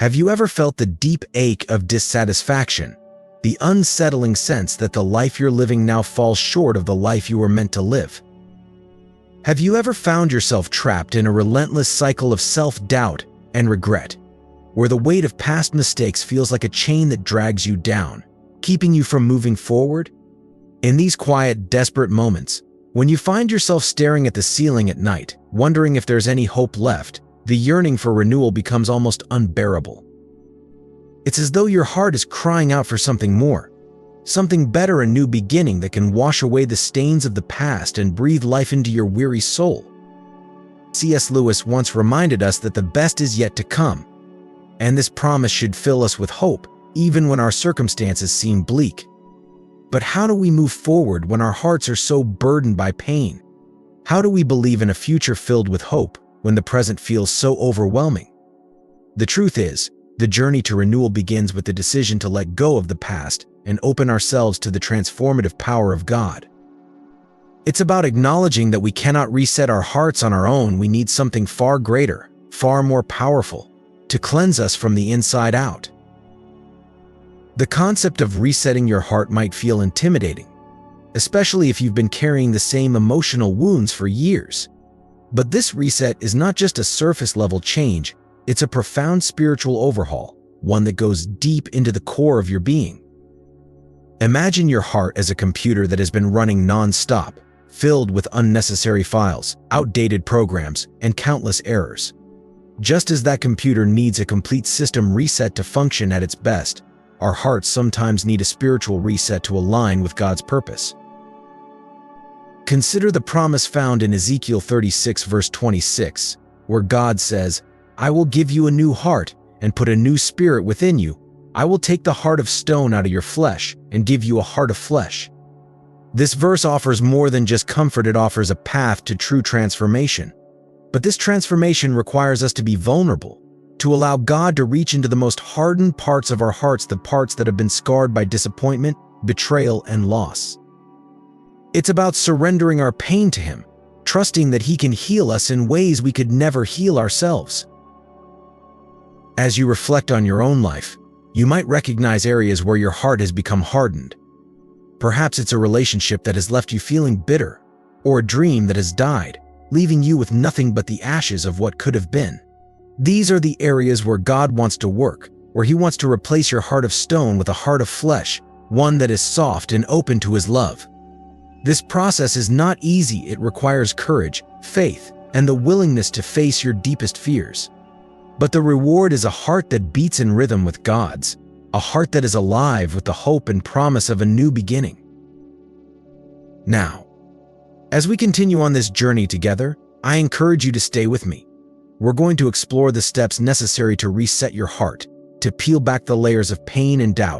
Have you ever felt the deep ache of dissatisfaction, the unsettling sense that the life you're living now falls short of the life you were meant to live? Have you ever found yourself trapped in a relentless cycle of self-doubt and regret, where the weight of past mistakes feels like a chain that drags you down, keeping you from moving forward? In these quiet, desperate moments, when you find yourself staring at the ceiling at night, wondering if there's any hope left, the yearning for renewal becomes almost unbearable. It's as though your heart is crying out for something more, something better, a new beginning that can wash away the stains of the past and breathe life into your weary soul. C.S. Lewis once reminded us that the best is yet to come, and this promise should fill us with hope, even when our circumstances seem bleak. But how do we move forward when our hearts are so burdened by pain? How do we believe in a future filled with hope when the present feels so overwhelming? The truth is, the journey to renewal begins with the decision to let go of the past and open ourselves to the transformative power of God. It's about acknowledging that we cannot reset our hearts on our own. We need something far greater, far more powerful, to cleanse us from the inside out. The concept of resetting your heart might feel intimidating, especially if you've been carrying the same emotional wounds for years. But this reset is not just a surface-level change, it's a profound spiritual overhaul, one that goes deep into the core of your being. Imagine your heart as a computer that has been running non-stop, filled with unnecessary files, outdated programs, and countless errors. Just as that computer needs a complete system reset to function at its best, our hearts sometimes need a spiritual reset to align with God's purpose. Consider the promise found in Ezekiel 36 verse 26, where God says, "I will give you a new heart and put a new spirit within you. I will take the heart of stone out of your flesh and give you a heart of flesh." This verse offers more than just comfort, it offers a path to true transformation. But this transformation requires us to be vulnerable, to allow God to reach into the most hardened parts of our hearts, the parts that have been scarred by disappointment, betrayal, and loss. It's about surrendering our pain to Him, trusting that He can heal us in ways we could never heal ourselves. As you reflect on your own life, you might recognize areas where your heart has become hardened. Perhaps it's a relationship that has left you feeling bitter, or a dream that has died, leaving you with nothing but the ashes of what could have been. These are the areas where God wants to work, where He wants to replace your heart of stone with a heart of flesh, one that is soft and open to His love. This process is not easy. It requires courage, faith, and the willingness to face your deepest fears. But the reward is a heart that beats in rhythm with God's, a heart that is alive with the hope and promise of a new beginning. Now, as we continue on this journey together, I encourage you to stay with me. We're going to explore the steps necessary to reset your heart, to peel back the layers of pain and doubt,